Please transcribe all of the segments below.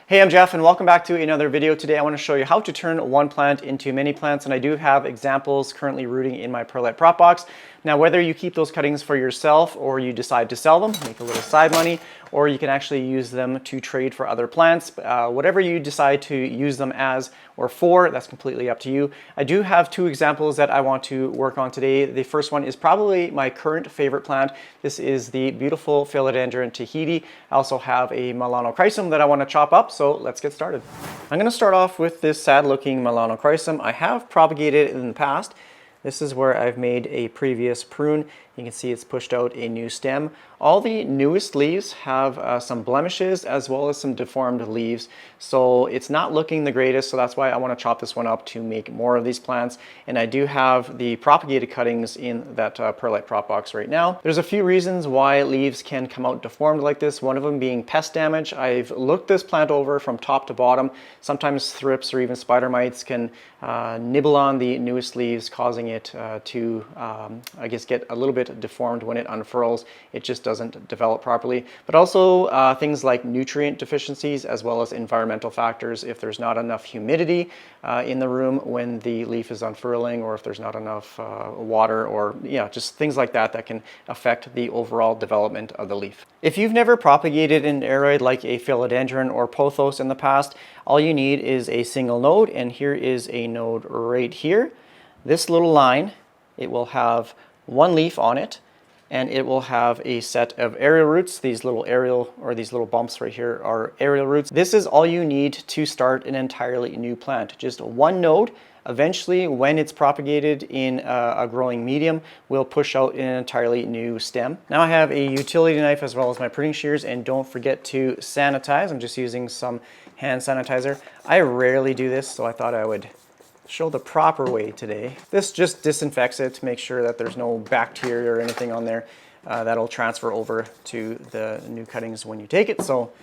Hey, I'm Jeff and welcome back to another video. Today I want to show you how to turn one plant into many plants, and I do have examples currently rooting in my perlite prop box. Now, whether you keep those cuttings for yourself or you decide to sell them, make a little side money, or you can actually use them to trade for other plants, whatever you decide to use them as or for, that's completely up to you. I do have two examples that I want to work on today. The first one is probably my current favorite plant. This is the beautiful philodendron Tahiti. I also have a melanochrysum that I want to chop up, so let's get started. I'm going to start off with this sad looking melanochrysum. I have propagated it in the past. This is where I've made a previous prune. You can see it's pushed out a new stem. All the newest leaves have some blemishes as well as some deformed leaves. So it's not looking the greatest, so that's why I want to chop this one up to make more of these plants. And I do have the propagated cuttings in that perlite prop box right now. There's a few reasons why leaves can come out deformed like this, one of them being pest damage. I've looked this plant over from top to bottom. Sometimes thrips or even spider mites can nibble on the newest leaves, causing it to, I guess, get a little bit deformed when it unfurls. It just doesn't develop properly. But also things like nutrient deficiencies as well as environmental factors. If there's not enough humidity in the room when the leaf is unfurling, or if there's not enough water, or just things like that that can affect the overall development of the leaf. If you've never propagated an aroid like a philodendron or pothos in the past, all you need is a single node, and here is a node right here. This little line, it will have one leaf on it, and it will have a set of aerial roots. These little aerial, or these little bumps right here, are aerial roots. This is all you need to start an entirely new plant. Just one node. Eventually, when it's propagated in a growing medium, will push out an entirely new stem. Now I have a utility knife as well as my pruning shears, and don't forget to sanitize. I'm just using some hand sanitizer. I rarely do this, so I thought I would show the proper way today. This just disinfects it to make sure that there's no bacteria or anything on there that'll transfer over to the new cuttings when you take it. So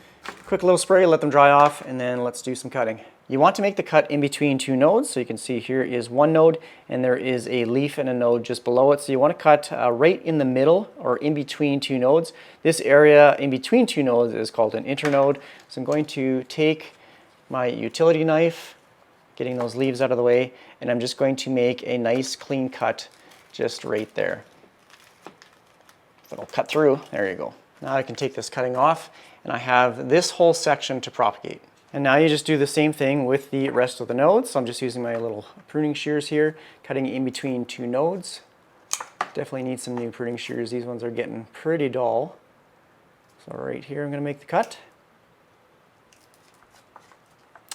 quick little spray, let them dry off, and then let's do some cutting. You want to make the cut in between two nodes. So you can see here is one node, and there is a leaf and a node just below it. So you want to cut right in the middle, or in between two nodes. This area in between two nodes is called an internode. So I'm going to take my utility knife, getting those leaves out of the way, and I'm just going to make a nice clean cut just right there. It'll cut through, there you go. Now I can take this cutting off, and I have this whole section to propagate. And now you just do the same thing with the rest of the nodes. So I'm just using my little pruning shears here, cutting in between two nodes. Definitely need some new pruning shears. These ones are getting pretty dull. So right here I'm going to make the cut.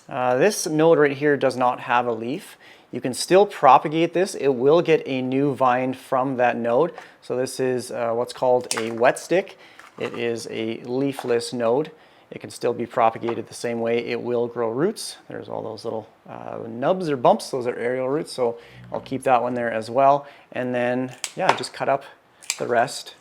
This node right here does not have a leaf. You can still propagate this. It will get a new vine from that node. So this is what's called a wet stick. It is a leafless node. It can still be propagated the same way. It will grow roots. There's all those little nubs or bumps. Those are aerial roots, so I'll keep that one there as well. And then, just cut up the rest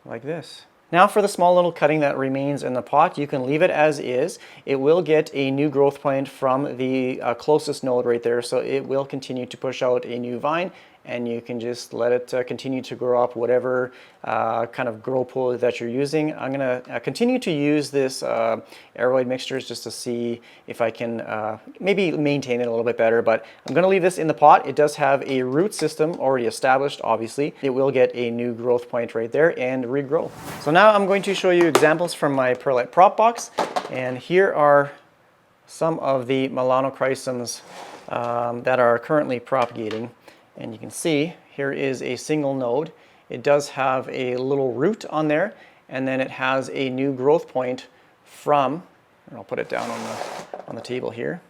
like this. Now for the small little cutting that remains in the pot, you can leave it as is. It will get a new growth point from the closest node right there, so it will continue to push out a new vine, and you can just let it continue to grow up whatever kind of grow pulley that you're using. I'm going to continue to use this aroid mixtures just to see if I can maybe maintain it a little bit better, but I'm going to leave this in the pot. It does have a root system already established, obviously. It will get a new growth point right there and regrow. So now I'm going to show you examples from my perlite prop box, and here are some of the melanochrysums that are currently propagating. And you can see here is a single node. It does have a little root on there, and then it has a new growth point from, and I'll put it down on the table here.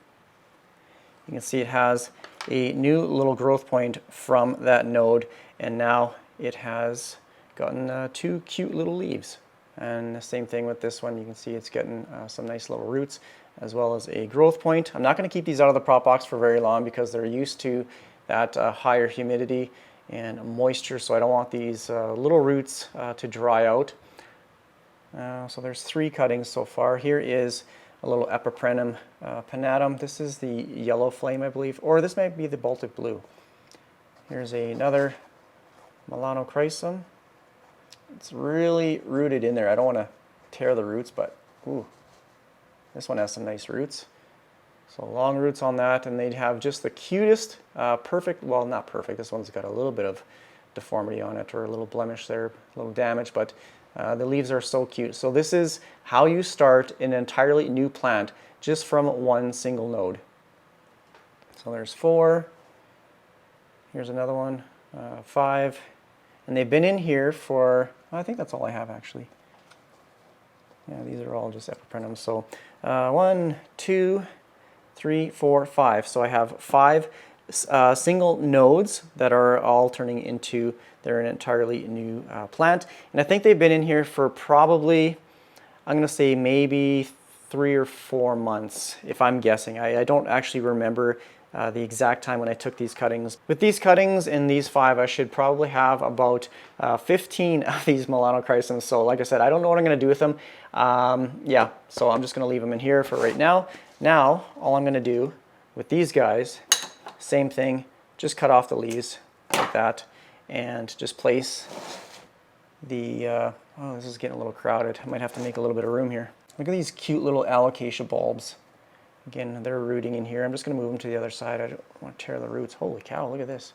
You can see it has a new little growth point from that node, and now it has gotten two cute little leaves. And the same thing with this one. You can see it's getting some nice little roots as well as a growth point. I'm not going to keep these out of the prop box for very long because they're used to that higher humidity and moisture, so I don't want these little roots to dry out. So there's 3 cuttings so far. Here is a little Epiprenum pinnatum. This is the yellow flame, I believe, or this might be the Baltic blue. Here's another melanochrysum. It's really rooted in there. I don't want to tear the roots, but ooh, This one has some nice roots. So long roots on that, and they'd have just the cutest, perfect, well, not perfect, this one's got a little bit of deformity on it, or a little blemish there, a little damage, but the leaves are so cute. So this is how you start an entirely new plant just from one single node. So there's 4, here's another one, 5, and they've been in here for, I think that's all I have actually. Yeah, these are all just epipremnums. So 1, 2, 3, 4, 5. So I have 5 single nodes that are all turning into an entirely new plant. And I think they've been in here for probably, I'm going to say maybe 3 or 4 months, if I'm guessing. I don't actually remember the exact time when I took these cuttings. With these cuttings and these 5, I should probably have about 15 of these melanochrysums. So like I said, I don't know what I'm going to do with them. Yeah, so I'm just going to leave them in here for right now. Now, all I'm going to do with these guys, same thing, just cut off the leaves like that and just place the, oh, this is getting a little crowded. I might have to make a little bit of room here. Look at these cute little alocasia bulbs. Again, they're rooting in here. I'm just going to move them to the other side. I don't want to tear the roots. Holy cow, look at this.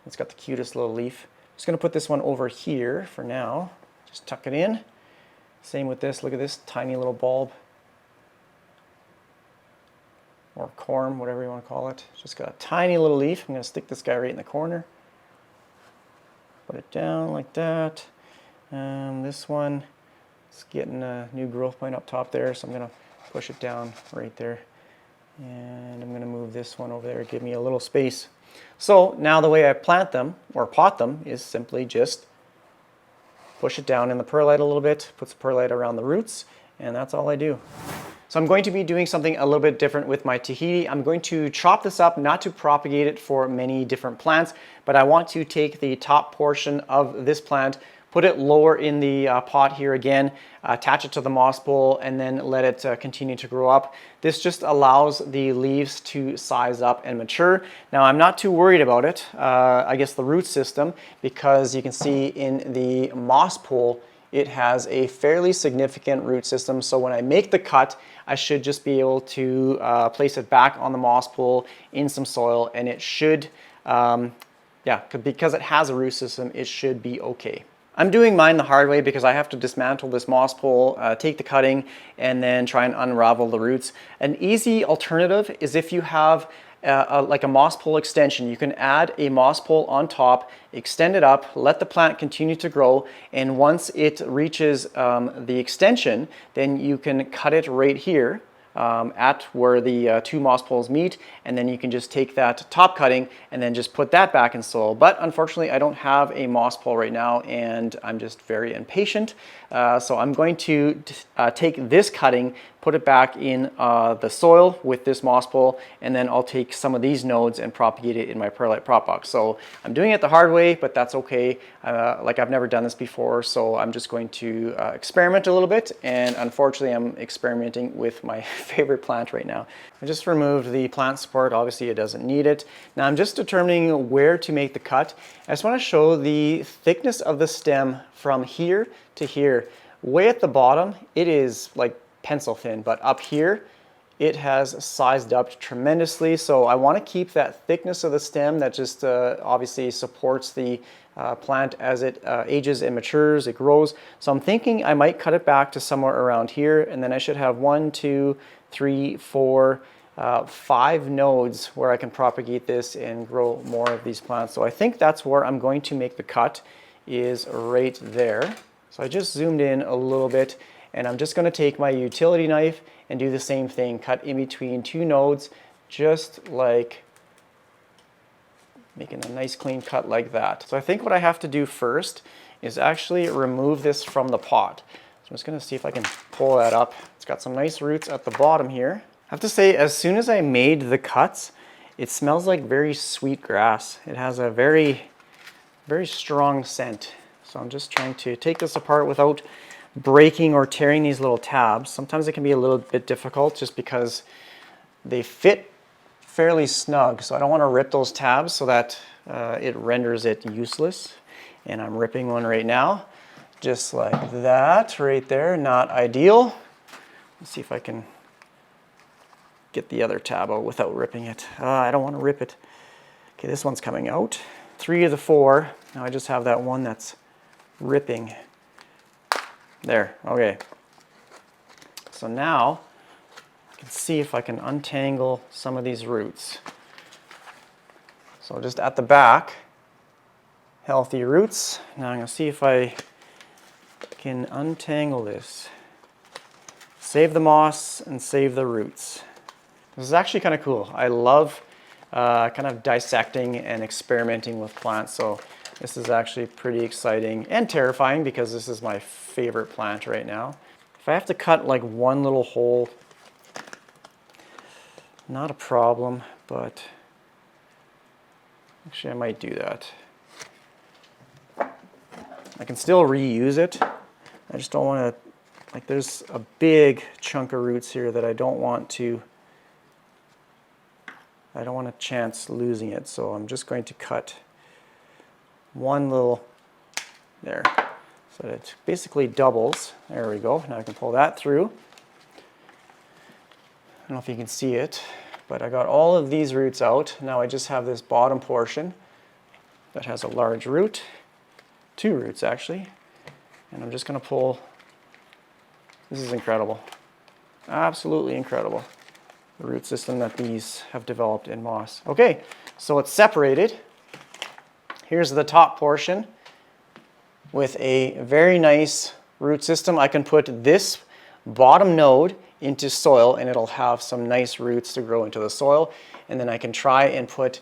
It's got the cutest little leaf. Just going to put this one over here for now. Just tuck it in. Same with this. Look at this tiny little bulb. Or corm, whatever you want to call it. Just got a tiny little leaf. I'm going to stick this guy right in the corner. Put it down like that. This one is getting a new growth point up top there, so I'm going to push it down right there. And I'm going to move this one over there, give me a little space. So now the way I plant them, or pot them, is simply just push it down in the perlite a little bit, put some perlite around the roots, and that's all I do. So I'm going to be doing something a little bit different with my tahiti. I'm going to chop this up, not to propagate it for many different plants, but I want to take the top portion of this plant, put it lower in the pot here again, attach it to the moss bowl, and then let it continue to grow up. This just allows the leaves to size up and mature. Now I'm not too worried about it, I guess the root system, because you can see in the moss pool, it has a fairly significant root system. So when I make the cut, I should just be able to place it back on the moss pool in some soil, and it should, yeah, because it has a root system, it should be okay. I'm doing mine the hard way because I have to dismantle this moss pole, take the cutting, and then try and unravel the roots. An easy alternative is if you have like a moss pole extension. You can add a moss pole on top, extend it up, let the plant continue to grow, and once it reaches the extension, then you can cut it right here at where the 2 moss poles meet, and then you can just take that top cutting and then just put that back in soil. But unfortunately, I don't have a moss pole right now, and I'm just very impatient. So I'm going to take this cutting, put it back in the soil with this moss pole, and then I'll take some of these nodes and propagate it in my perlite prop box. So I'm doing it the hard way, but that's okay. Like I've never done this before, so I'm just going to experiment a little bit, and unfortunately I'm experimenting with my favorite plant right now. I just removed the plant support. Obviously it doesn't need it. Now I'm just determining where to make the cut. I just want to show the thickness of the stem from here to here. Way at the bottom, it is like pencil thin, but up here, it has sized up tremendously. So I want to keep that thickness of the stem that just obviously supports the plant as it ages and matures, it grows. So I'm thinking I might cut it back to somewhere around here, and then I should have 1, 2, 3, 4, 5 nodes where I can propagate this and grow more of these plants. So I think that's where I'm going to make the cut, is right there. So I just zoomed in a little bit, and I'm just going to take my utility knife and do the same thing, cut in between 2 nodes, just like making a nice clean cut like that. So I think what I have to do first is actually remove this from the pot. So I'm just going to see if I can pull that up. It's got some nice roots at the bottom here. I have to say, as soon as I made the cuts, it smells like very sweet grass. It has a very, very strong scent. So I'm just trying to take this apart without breaking or tearing these little tabs. Sometimes it can be a little bit difficult just because they fit fairly snug. So I don't want to rip those tabs so that it renders it useless. And I'm ripping one right now, just like that right there. Not ideal. Let's see if I can get the other tab out without ripping it. I don't want to rip it. Okay, this one's coming out. 3 of the 4. Now I just have that one that's ripping. There, okay. So now I can see if I can untangle some of these roots. So just at the back, healthy roots. Now I'm going to see if I can untangle this. Save the moss and save the roots. This is actually kind of cool. I love kind of dissecting and experimenting with plants. So this is actually pretty exciting and terrifying because this is my favorite plant right now. If I have to cut like one little hole, not a problem, but actually I might do that. I can still reuse it. I just don't want to, like there's a big chunk of roots here that I don't want to chance losing it. So I'm just going to cut one little, there. So it basically doubles. There we go. Now I can pull that through. I don't know if you can see it, but I got all of these roots out. Now I just have this bottom portion that has a large root, 2 roots actually, and I'm just going to pull. This is incredible. Absolutely incredible. The root system that these have developed in moss. Okay, so it's separated. Here's the top portion with a very nice root system. I can put this bottom node into soil and it'll have some nice roots to grow into the soil. And then I can try and put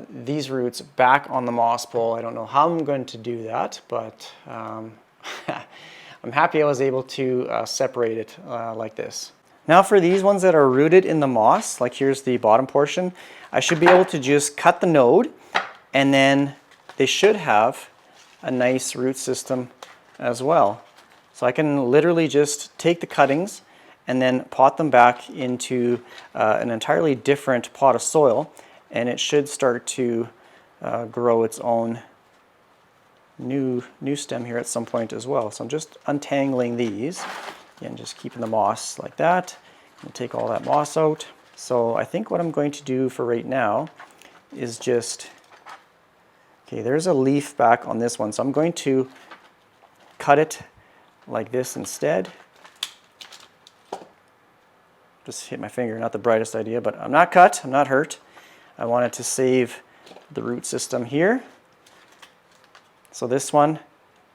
these roots back on the moss pole. I don't know how I'm going to do that, but I'm happy I was able to separate it like this. Now for these ones that are rooted in the moss, like here's the bottom portion, I should be able to just cut the node and then they should have a nice root system as well. So I can literally just take the cuttings and then pot them back into an entirely different pot of soil, and it should start to grow its own new stem here at some point as well. So I'm just untangling these and just keeping the moss like that. And take all that moss out. So I think what I'm going to do for right now is just, okay, there's a leaf back on this one, so I'm going to cut it like this instead. Just hit my finger, not the brightest idea, but I'm not cut, I'm not hurt. I wanted to save the root system here. So this one,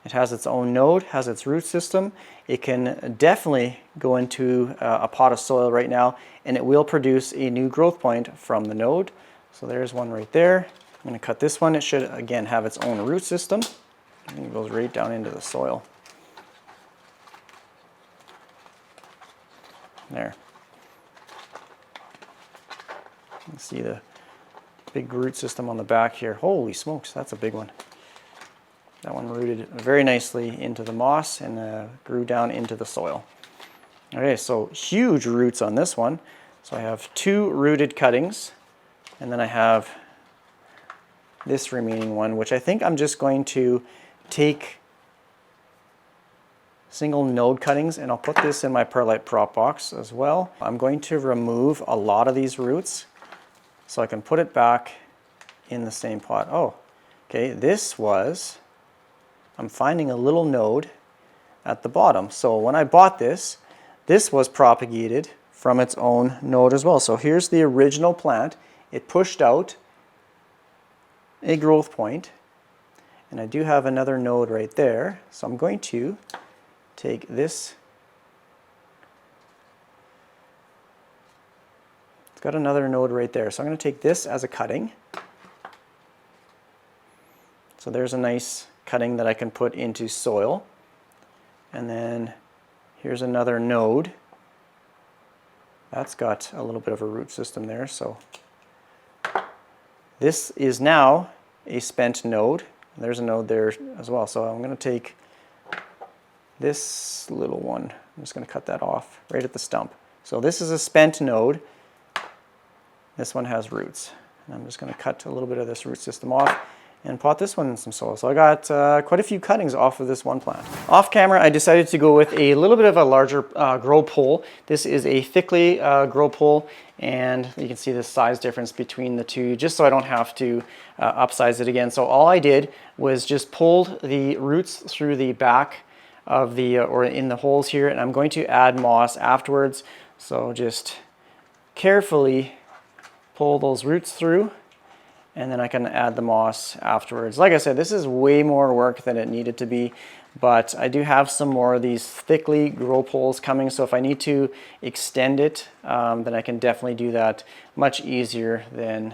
it has its own node, has its root system. It can definitely go into a pot of soil right now, and it will produce a new growth point from the node. So there's one right there. I'm going to cut this one. It should, again, have its own root system. And it goes right down into the soil. There. You can see the big root system on the back here. Holy smokes, that's a big one. That one rooted very nicely into the moss and grew down into the soil. Okay, so huge roots on this one. So I have 2 rooted cuttings, and then I have this remaining one, which I think I'm just going to take single node cuttings, and I'll put this in my perlite prop box as well. I'm going to remove a lot of these roots so I can put it back in the same pot. Oh, okay, this was, I'm finding a little node at the bottom. So when I bought this, this was propagated from its own node as well. So here's the original plant. It pushed out a growth point, and I do have another node right there. So I'm going to take this. It's got another node right there. So I'm going to take this as a cutting. So there's a nice cutting that I can put into soil. And then here's another node. That's got a little bit of a root system there. So this is now a spent node. There's a node there as well. So I'm going to take this little one. I'm just going to cut that off right at the stump. So this is a spent node. This one has roots. And I'm just going to cut a little bit of this root system off and pot this one in some soil. So I got quite a few cuttings off of this one plant. Off camera, I decided to go with a little bit of a larger grow pole. This is a THICCLY grow pole, and you can see the size difference between the two, just so I don't have to upsize it again. So all I did was just pulled the roots through the back of the, or in the holes here, and I'm going to add moss afterwards. So just carefully pull those roots through, and then I can add the moss afterwards. Like I said, this is way more work than it needed to be, but I do have some more of these THICCLY grow poles coming, so if I need to extend it, then I can definitely do that much easier than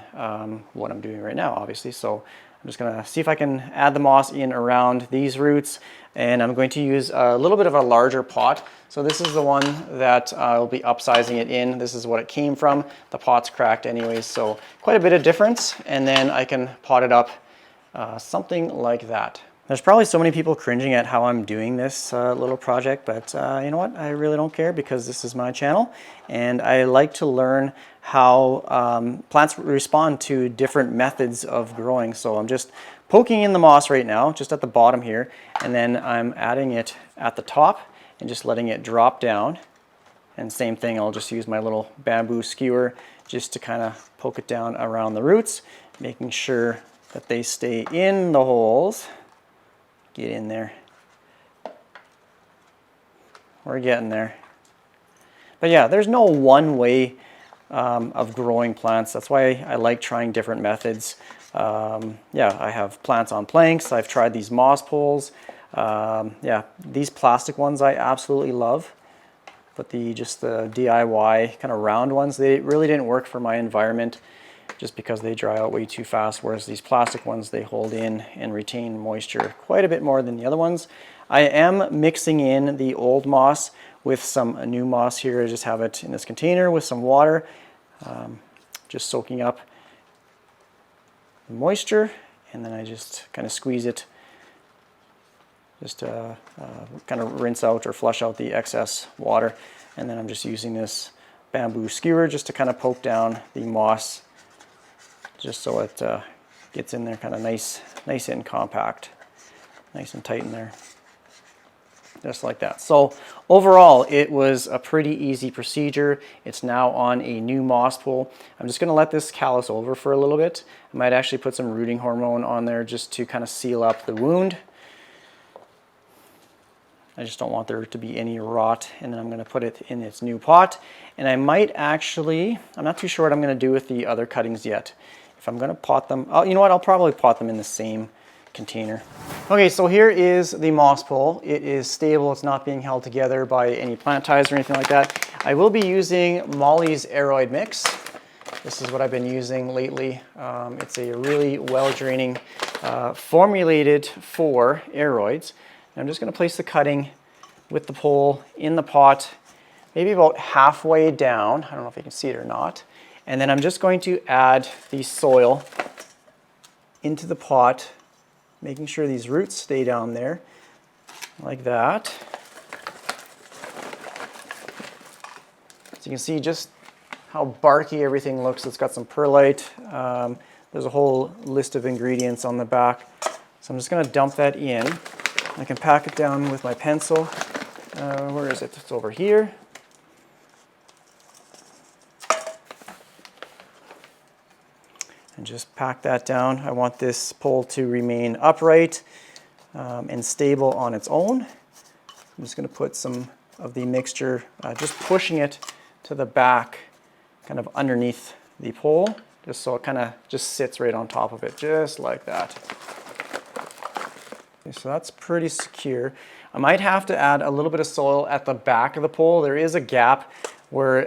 what I'm doing right now, obviously. So I'm just gonna see if I can add the moss in around these roots, and I'm going to use a little bit of a larger pot. So this is the one that I'll be upsizing it in. This is what it came from. The pot's cracked anyways, so quite a bit of difference, and then I can pot it up something like that. There's probably so many people cringing at how I'm doing this little project, but you know what? I really don't care, because this is my channel, and I like to learn how plants respond to different methods of growing. So I'm just poking in the moss right now, just at the bottom here, and then I'm adding it at the top and just letting it drop down. And same thing, I'll just use my little bamboo skewer just to kind of poke it down around the roots, making sure that they stay in the holes. Get in there. We're getting there. But yeah, there's no one way of growing plants. That's why I like trying different methods. Yeah, I have plants on planks. I've tried these moss poles. Yeah, these plastic ones I absolutely love. But just the DIY kind of round ones, they really didn't work for my environment, just because they dry out way too fast, whereas these plastic ones, they hold in and retain moisture quite a bit more than the other ones. I am mixing in the old moss with some new moss here. I just have it in this container with some water, just soaking up the moisture, and then I just kind of squeeze it, just to kind of rinse out or flush out the excess water. And then I'm just using this bamboo skewer just to kind of poke down the moss, just so it gets in there kind of nice and compact, nice and tight in there, just like that. So overall, it was a pretty easy procedure. It's now on a new moss pole. I'm just gonna let this callus over for a little bit. I might actually put some rooting hormone on there just to kind of seal up the wound. I just don't want there to be any rot, and then I'm going to put it in its new pot. And I might actually, I'm not too sure what I'm going to do with the other cuttings yet. If I'm going to pot them, oh, you know what, I'll probably pot them in the same container. Okay, so here is the moss pole. It is stable, it's not being held together by any plant ties or anything like that. I will be using Molly's aeroid mix. This is what I've been using lately. It's a really well-draining, formulated for aeroids. I'm just going to place the cutting with the pole in the pot, maybe about halfway down. I don't know if you can see it or not. And then I'm just going to add the soil into the pot, making sure these roots stay down there, like that. So you can see just how barky everything looks. It's got some perlite. There's a whole list of ingredients on the back. So I'm just going to dump that in. I can pack it down with my pencil. Where is it? It's over here. And just pack that down. I want this pole to remain upright and stable on its own. I'm just going to put some of the mixture, just pushing it to the back, kind of underneath the pole, just so it kind of just sits right on top of it, just like that. Okay, so that's pretty secure. I might have to add a little bit of soil at the back of the pole. There is a gap where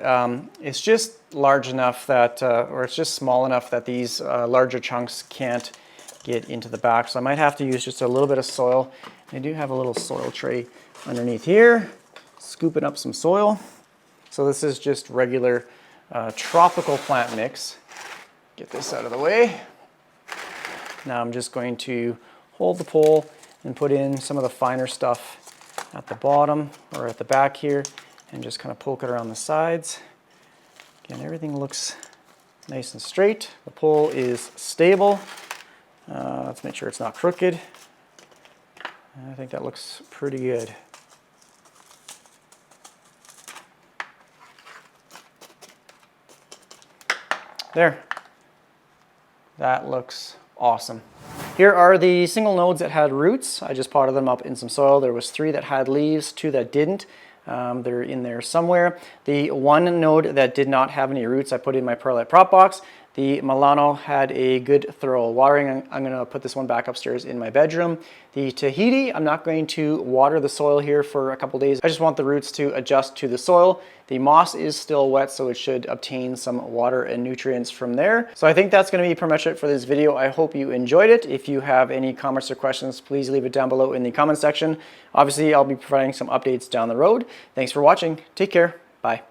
it's just large enough that, or it's just small enough that these larger chunks can't get into the back. So I might have to use just a little bit of soil. I do have a little soil tray underneath here, scooping up some soil. So this is just regular tropical plant mix. Get this out of the way. Now I'm just going to hold the pole and put in some of the finer stuff at the bottom or at the back here, and just kind of poke it around the sides. Again, everything looks nice and straight. The pole is stable. Let's make sure it's not crooked. I think that looks pretty good. There. That looks awesome. Here are the single nodes that had roots. I just potted them up in some soil. There was 3 that had leaves, 2 that didn't. They're in there somewhere. The one node that did not have any roots, I put in my perlite prop box. The Milano had a good thorough watering. I'm going to put this one back upstairs in my bedroom. The Tahiti, I'm not going to water the soil here for a couple days. I just want the roots to adjust to the soil. The moss is still wet, so it should obtain some water and nutrients from there. So I think that's going to be pretty much it for this video. I hope you enjoyed it. If you have any comments or questions, please leave it down below in the comment section. Obviously, I'll be providing some updates down the road. Thanks for watching. Take care. Bye.